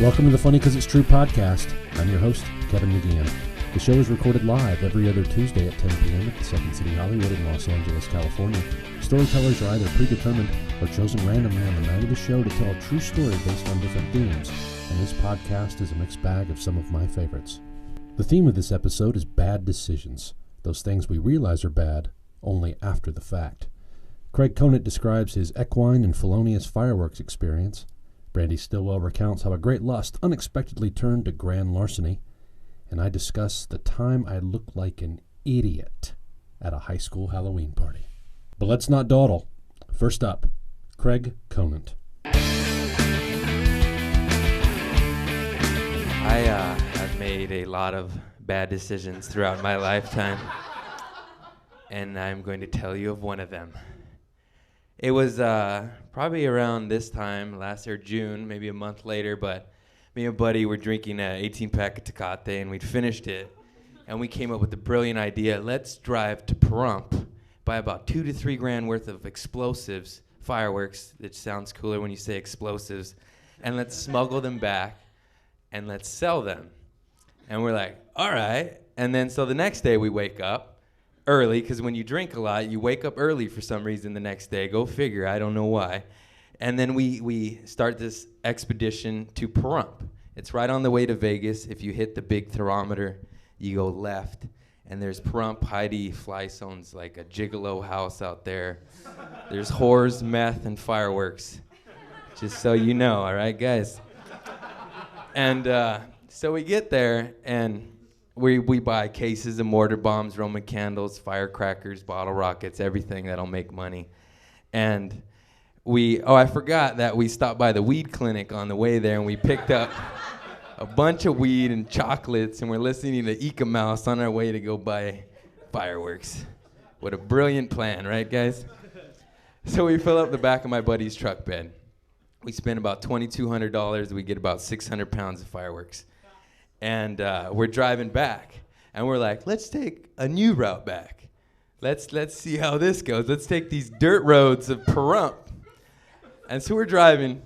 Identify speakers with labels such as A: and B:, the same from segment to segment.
A: Welcome to the Funny 'Cause It's True podcast. I'm your host, Kevin McGeehan. The show is recorded live every other Tuesday at 10 p.m. at the Second City Hollywood in Los Angeles, California. Storytellers are either predetermined or chosen randomly on the night of the show to tell a true story based on different themes, and this podcast is a mixed bag of some of my favorites. The theme of this episode is bad decisions, those things we realize are bad only after the fact. Craig Conant describes his equine and felonious fireworks experience. Brandee Stillwell recounts how a great lust unexpectedly turned to grand larceny. And I discuss the time I looked like an idiot at a high school Halloween party. But let's not dawdle. First up, Craig Conant.
B: I've made a lot of bad decisions throughout my lifetime, and I'm going to tell you of one of them. It was probably around this time, last year, June, maybe a month later, but me and a buddy were drinking an 18-pack of Tecate, and we'd finished it, and we came up with the brilliant idea, let's drive to Pahrump, buy about $2 to $3 grand worth of explosives, fireworks, it sounds cooler when you say explosives, and let's smuggle them back, and let's sell them. And we're like, all right. And then so the next day we wake up early, because when you drink a lot, you wake up early for some reason the next day. Go figure, I don't know why. And then we start this expedition to Pahrump. It's right on the way to Vegas. If you hit the big thermometer, you go left, and there's Pahrump. Heidi Fleiss owns like a gigolo house out there. There's whores, meth, and fireworks. Just so you know, all right, guys? And so we get there, and we buy cases of mortar bombs, Roman candles, firecrackers, bottle rockets, everything that'll make money. And I forgot that we stopped by the weed clinic on the way there, and we picked up a bunch of weed and chocolates, and we're listening to Ika Mouse on our way to go buy fireworks. What a brilliant plan, right, guys? So we fill up the back of my buddy's truck bed. We spend about $2,200. We get about 600 pounds of fireworks. And we're driving back, and we're like, let's take a new route back. Let's see how this goes. Let's take these dirt roads of Pahrump. And so we're driving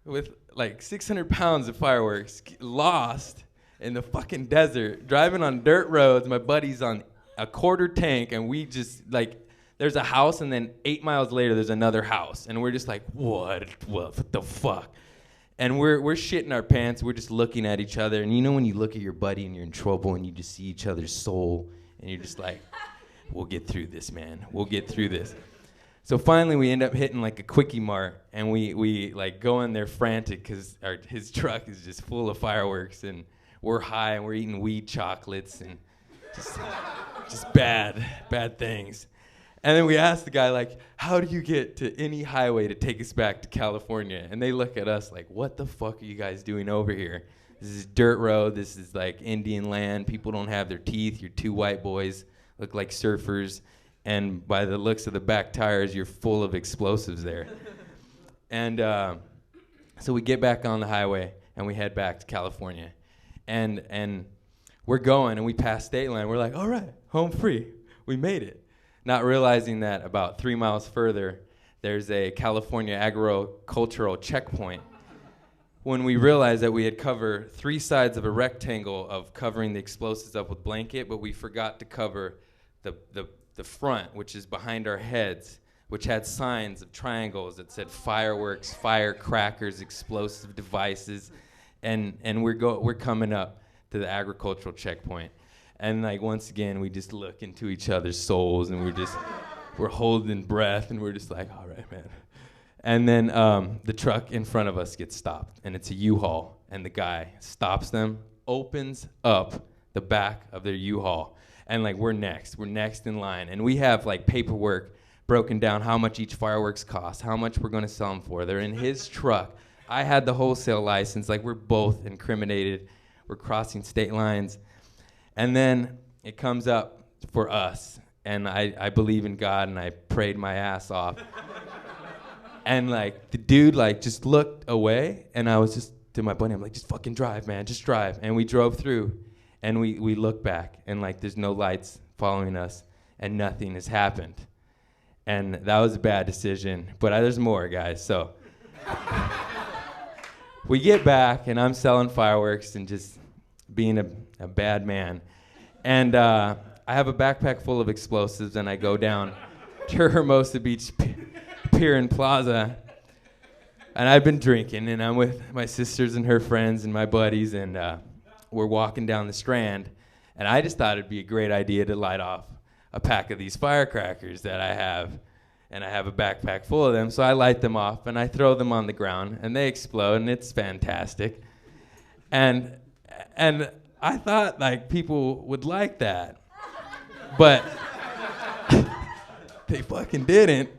B: with like 600 pounds of fireworks, lost in the fucking desert, driving on dirt roads. My buddy's on a quarter tank, and we just like, there's a house, and then 8 miles later there's another house, and we're just like, what the fuck? And we're shitting our pants. We're just looking at each other. And you know when you look at your buddy and you're in trouble and you just see each other's soul, and you're just like, we'll get through this, man. We'll get through this. So finally we end up hitting like a Quickie Mart, and we like go in there frantic because his truck is just full of fireworks, and we're high, and we're eating weed chocolates and just bad things. And then we asked the guy, like, how do you get to any highway to take us back to California? And they look at us like, what the fuck are you guys doing over here? This is dirt road. This is like Indian land. People don't have their teeth. You're two white boys, look like surfers. And by the looks of the back tires, you're full of explosives there. And so we get back on the highway, and we head back to California. And we're going, and we pass state line. We're like, all right, home free. We made it. Not realizing that about 3 miles further, there's a California agricultural checkpoint. When we realized that we had covered 3 sides of a rectangle of covering the explosives up with blanket, but we forgot to cover the front, which is behind our heads, which had signs of triangles that said fireworks, firecrackers, explosive devices, and we're coming up to the agricultural checkpoint. And like once again, we just look into each other's souls, and we're holding breath, and we're just like, all right, man. And then the truck in front of us gets stopped, and it's a U-Haul, and the guy stops them, opens up the back of their U-Haul, and like we're next in line, and we have like paperwork broken down how much each fireworks cost, how much we're gonna sell them for. They're in his truck. I had the wholesale license, like we're both incriminated. We're crossing state lines. And then it comes up for us, and I believe in God, and I prayed my ass off. And like the dude like just looked away, and I was just to my buddy, I'm like, just fucking drive, man, just drive. And we drove through, and we look back, and like there's no lights following us, and nothing has happened. And that was a bad decision, but there's more, guys. So we get back, and I'm selling fireworks and just being a bad man. And I have a backpack full of explosives, and I go down to Hermosa Beach Pier and Plaza. And I've been drinking, and I'm with my sisters and her friends and my buddies, and we're walking down the Strand. And I just thought it'd be a great idea to light off a pack of these firecrackers that I have. And I have a backpack full of them, so I light them off, and I throw them on the ground, and they explode, and it's fantastic. And I thought, like, people would like that. But they fucking didn't.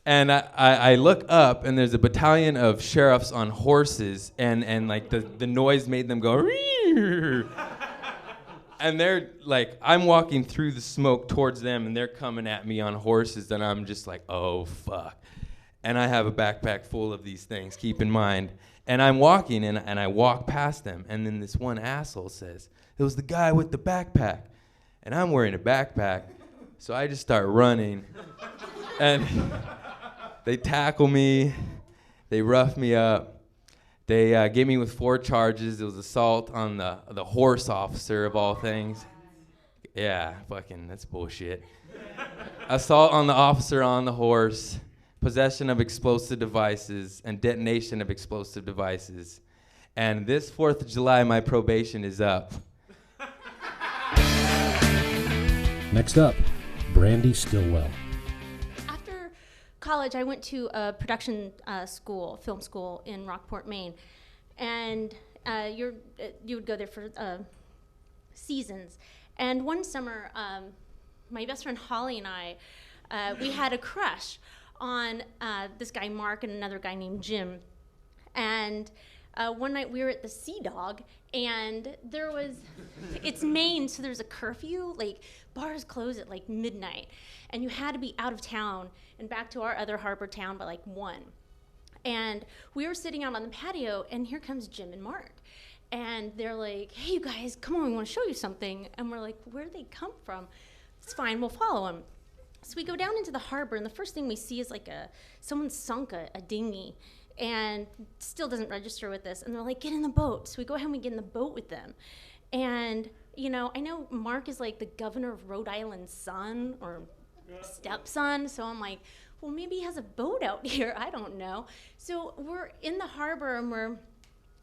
B: And I look up, and there's a battalion of sheriffs on horses, and like, the noise made them go, Rear! And they're like, I'm walking through the smoke towards them, and they're coming at me on horses, and I'm just like, oh, fuck. And I have a backpack full of these things, keep in mind. And I'm walking, and I walk past them, and then this one asshole says, it was the guy with the backpack. And I'm wearing a backpack, so I just start running. And they tackle me, they rough me up. They get me with 4 charges. It was assault on the horse officer of all things. Yeah, fucking, that's bullshit. Assault on the officer on the horse, possession of explosive devices, and detonation of explosive devices. And this 4th of July, my probation is up.
A: Next up, Brandee Stillwell.
C: College, I went to a production school, film school in Rockport, Maine, and you would go there for seasons. And one summer, my best friend Holly and I, we had a crush on this guy Mark and another guy named Jim. And one night we were at the Sea Dog, and it's Maine, so there's a curfew, like bars close at like midnight, and you had to be out of town and back to our other harbor town by like 1. And we were sitting out on the patio, and here comes Jim and Mark. And they're like, hey, you guys, come on, we want to show you something. And we're like, where did they come from? It's fine, we'll follow them. So we go down into the harbor, and the first thing we see is like someone sunk a dinghy, and still doesn't register with us. And they're like, get in the boat. So we go ahead and we get in the boat with them. And, you know, I know Mark is like the governor of Rhode Island's son or stepson. So I'm like, well, maybe he has a boat out here. I don't know. So we're in the harbor, and we're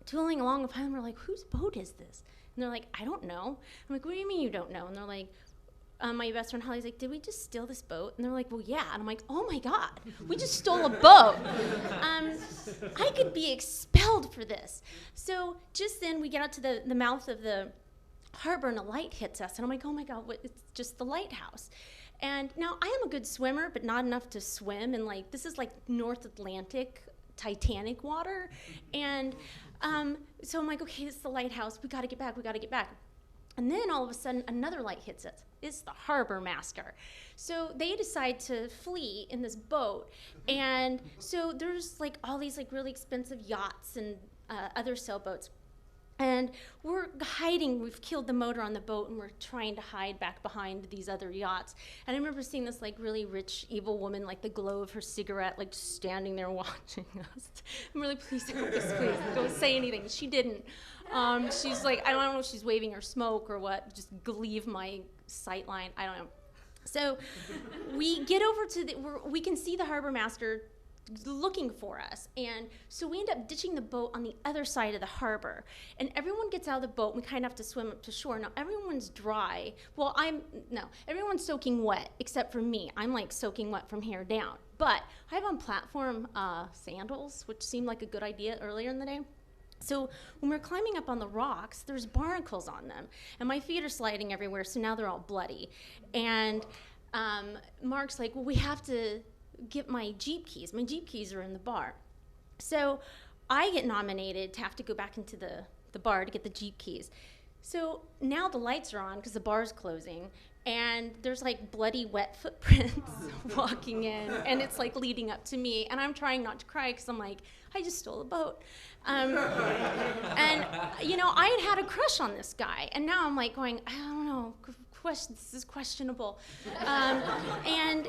C: tooling along with him. And we're like, whose boat is this? And they're like, I don't know. I'm like, what do you mean you don't know? And they're like, my best friend Holly's like, did we just steal this boat? And they're like, well, yeah. And I'm like, oh my God, we just stole a boat. I could be expelled for this. So just then we get out to the mouth of the harbor, and a light hits us. And I'm like, oh my God, it's just the lighthouse. And now I am a good swimmer, but not enough to swim. And like, this is like North Atlantic Titanic water. And so I'm like, okay, this is the lighthouse. We got to get back. And then all of a sudden, another light hits us. It's the harbor master. So they decide to flee in this boat. And so there's like all these like really expensive yachts and other sailboats. And we're hiding. We've killed the motor on the boat, and we're trying to hide back behind these other yachts. And I remember seeing this like really rich, evil woman, like the glow of her cigarette, like just standing there watching us. I'm really, please don't say anything. She didn't. She's like, I don't know if she's waving her smoke or what, just leave my sight line. I don't know. So we get over to we can see the harbor master looking for us. And so we end up ditching the boat on the other side of the harbor. And everyone gets out of the boat, and we kind of have to swim up to shore. Now, everyone's dry. Well, everyone's soaking wet except for me. I'm like soaking wet from here down. But I have on platform sandals, which seemed like a good idea earlier in the day. So when we're climbing up on the rocks, there's barnacles on them. And my feet are sliding everywhere, so now they're all bloody. And Mark's like, well, we have to get my Jeep keys. My Jeep keys are in the bar. So I get nominated to have to go back into the bar to get the Jeep keys. So now the lights are on because the bar's closing, and there's like bloody wet footprints walking in, and it's like leading up to me, and I'm trying not to cry because I'm like, I just stole a boat. And you know, I had a crush on this guy, and now I'm like going, I don't know, this is questionable. And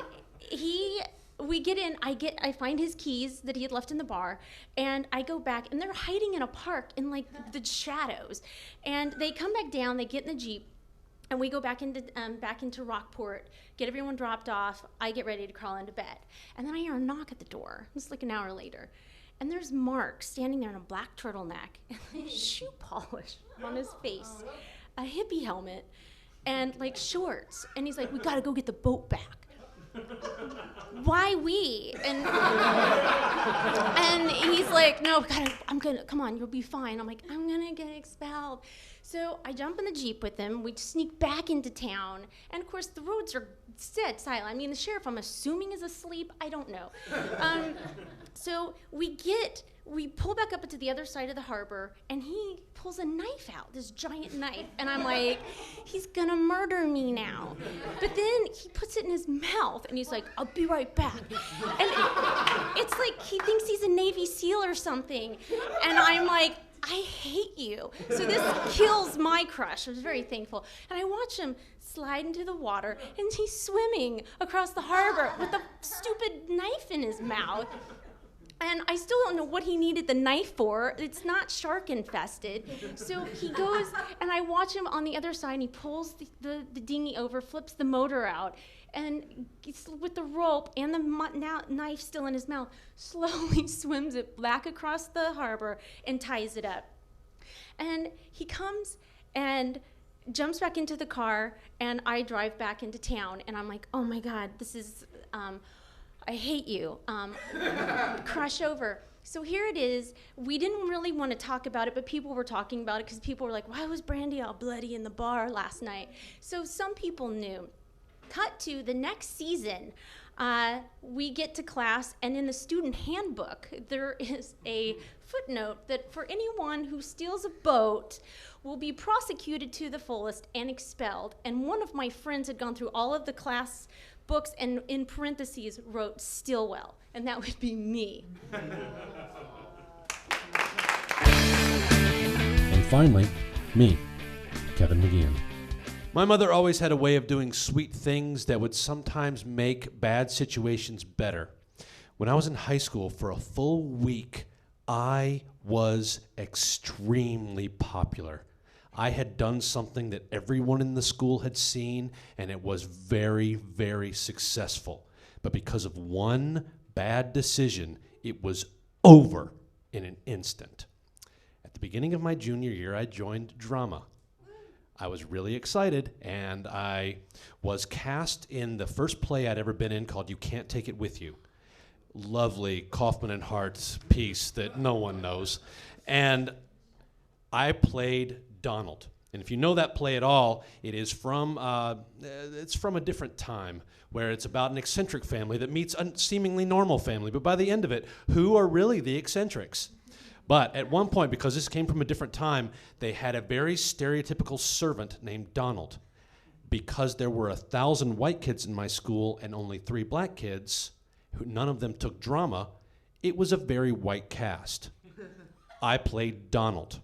C: we get in, I find his keys that he had left in the bar, and I go back, and they're hiding in a park in like the shadows. And they come back down, they get in the Jeep, and we go back into Rockport, get everyone dropped off. I get ready to crawl into bed. And then I hear a knock at the door. It's like an hour later. And there's Mark standing there in a black turtleneck and like shoe polish on his face, a hippie helmet, and like shorts. And he's like, we gotta go get the boat back. Why we? And he's like, no, come on, you'll be fine. I'm like, I'm gonna get expelled. So I jump in the Jeep with him. We sneak back into town. And of course, the roads are dead silent. I mean, the sheriff, I'm assuming, is asleep. I don't know. So we pull back up to the other side of the harbor, and he pulls a knife out, this giant knife. And I'm like, he's gonna murder me now. But then he puts it in his mouth, and he's like, I'll be right back. And it's like he thinks he's a Navy SEAL or something. And I'm like, I hate you. So this kills my crush. I was very thankful. And I watch him slide into the water, and he's swimming across the harbor with a stupid knife in his mouth. And I still don't know what he needed the knife for. It's not shark infested. So he goes, and I watch him on the other side, and he pulls the dinghy over, flips the motor out, and with the rope and the knife still in his mouth, slowly swims it back across the harbor and ties it up. And he comes and jumps back into the car, and I drive back into town, and I'm like, oh my God, this is, I hate you. Crush over. So here it is. We didn't really want to talk about it, but people were talking about it because people were like, why was Brandee all bloody in the bar last night? So some people knew. Cut to the next season, we get to class, and in the student handbook, there is a footnote that for anyone who steals a boat will be prosecuted to the fullest and expelled. And one of my friends had gone through all of the class books and in parentheses wrote Stillwell, and that would be me.
A: And finally, me, Kevin McGeehan.
D: My mother always had a way of doing sweet things that would sometimes make bad situations better. When I was in high school for a full week, I was extremely popular. I had done something that everyone in the school had seen, and it was very, very successful. But because of one bad decision, it was over in an instant. At the beginning of my junior year, I joined drama. I was really excited, and I was cast in the first play I'd ever been in called You Can't Take It With You. Lovely Kaufman and Hart piece that no one knows. And I played Donald. And if you know that play at all, it is from it's from a different time where it's about an eccentric family that meets a seemingly normal family. But by the end of it, who are really the eccentrics? But at one point, because this came from a different time, they had a very stereotypical servant named Donald. Because there were 1,000 white kids in my school and only 3 black kids, who none of them took drama, it was a very white cast. I played Donald.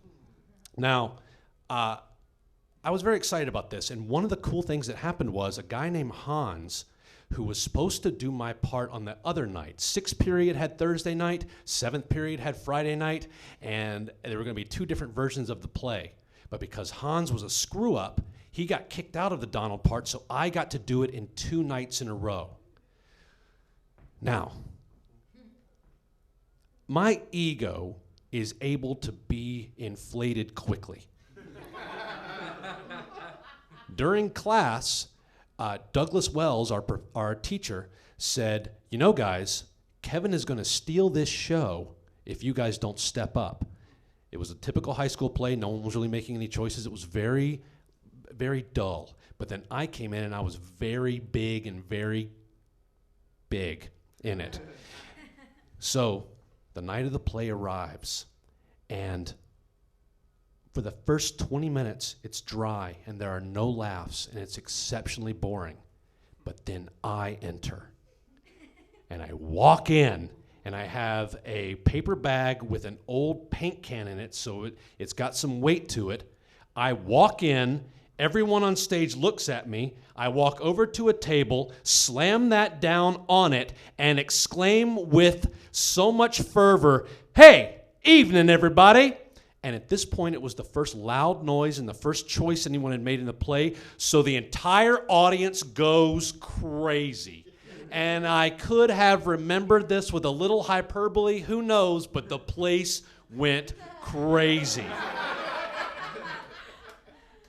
D: Now, I was very excited about this, and one of the cool things that happened was a guy named Hans, who was supposed to do my part on the other night. 6th period had Thursday night, 7th period had Friday night, and there were going to be 2 different versions of the play. But because Hans was a screw-up, he got kicked out of the Donald part, so I got to do it in 2 nights in a row. Now, my ego is able to be inflated quickly. During class, Douglas Wells, our teacher, said, you know, guys, Kevin is going to steal this show if you guys don't step up. It was a typical high school play. No one was really making any choices. It was very, very dull. But then I came in, and I was very big and very big in it. So the night of the play arrives, and for the first 20 minutes, it's dry, and there are no laughs, and it's exceptionally boring. But then I enter, and I walk in, and I have a paper bag with an old paint can in it, so it's got some weight to it. I walk in, Everyone on stage looks at me. I walk over to a table, slam that down on it, and exclaim with so much fervor, "Hey, evening, everybody!" And at this point, it was the first loud noise and the first choice anyone had made in the play, so the entire audience goes crazy. And I could have remembered this with a little hyperbole, who knows, but the place went crazy.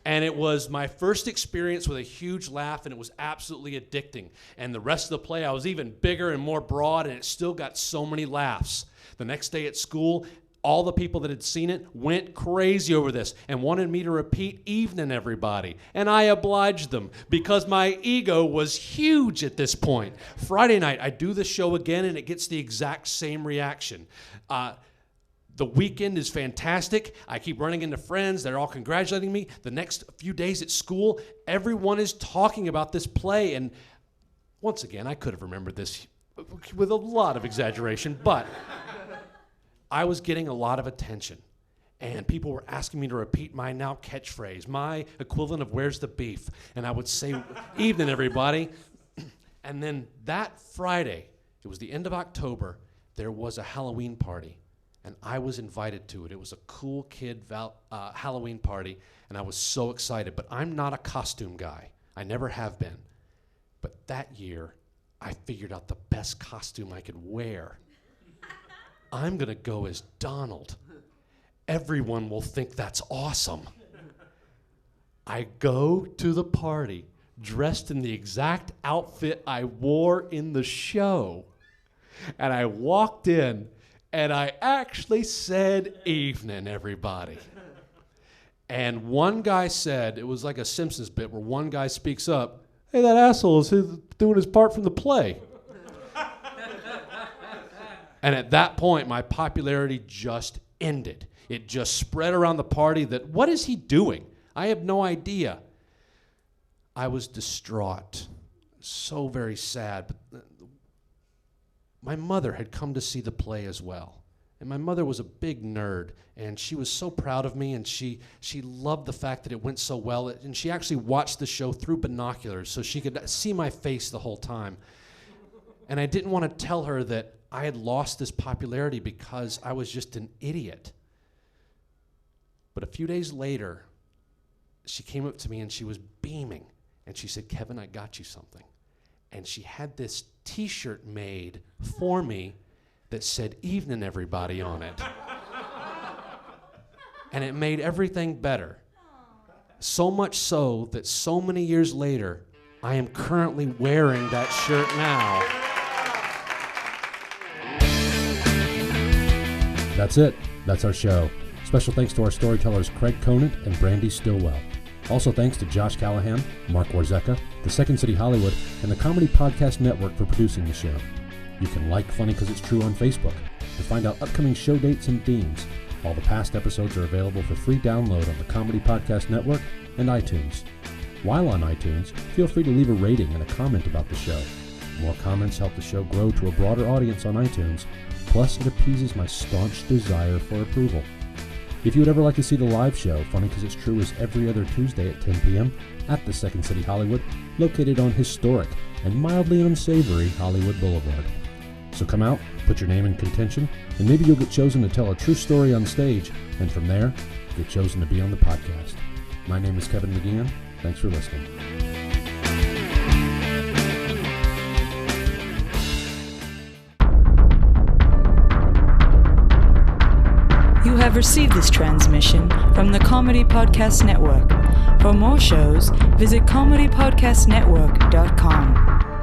D: And it was my first experience with a huge laugh, and it was absolutely addicting. And the rest of the play, I was even bigger and more broad, and it still got so many laughs. The next day at school, all the people that had seen it went crazy over this and wanted me to repeat "Evening, everybody." And I obliged them because my ego was huge at this point. Friday night, I do the show again, and it gets the exact same reaction. The weekend is fantastic. I keep running into friends. They're all congratulating me. The next few days at school, everyone is talking about this play. And once again, I could have remembered this with a lot of exaggeration, but I was getting a lot of attention. And people were asking me to repeat my now catchphrase, my equivalent of "Where's the beef?" And I would say, "Evening, everybody." And then that Friday, it was the end of October, there was a Halloween party. And I was invited to it. It was a cool kid Halloween party, and I was so excited. But I'm not a costume guy. I never have been. But that year, I figured out the best costume I could wear. I'm going to go as Donald. Everyone will think that's awesome. I go to the party dressed in the exact outfit I wore in the show. And I walked in, and I actually said, "Evening, everybody." And one guy said, it was like a Simpsons bit where one guy speaks up, "Hey, that asshole is doing his part from the play." And at that point, my popularity just ended. It just spread around the party that, what is he doing? I have no idea. I was distraught, so very sad. But my mother had come to see the play as well. And my mother was a big nerd, and she was so proud of me, and she loved the fact that it went so well. And she actually watched the show through binoculars so she could see my face the whole time. And I didn't want to tell her that I had lost this popularity because I was just an idiot. But a few days later, she came up to me and she was beaming. And she said, "Kevin, I got you something." And she had this T-shirt made for me that said "Evening, everybody" on it. And it made everything better. So much so that so many years later, I am currently wearing that shirt now.
A: That's it. That's our show. Special thanks to our storytellers Craig Conant and Brandee Stillwell. Also thanks to Josh Callahan, Mark Warzeka, the Second City Hollywood, and the Comedy Podcast Network for producing the show. You can like Funny 'Cause It's True on Facebook and find out upcoming show dates and themes. All the past episodes are available for free download on the Comedy Podcast Network and iTunes. While on iTunes, feel free to leave a rating and a comment about the show. More comments help the show grow to a broader audience on iTunes. Plus, it appeases my staunch desire for approval. If you would ever like to see the live show, Funny 'Cause It's True is every other Tuesday at 10 p.m. at the Second City Hollywood, located on historic and mildly unsavory Hollywood Boulevard. So come out, put your name in contention, and maybe you'll get chosen to tell a true story on stage, and from there, get chosen to be on the podcast. My name is Kevin McGeehan. Thanks for listening.
E: You have received this transmission from the Comedy Podcast Network. For more shows, visit comedypodcastnetwork.com.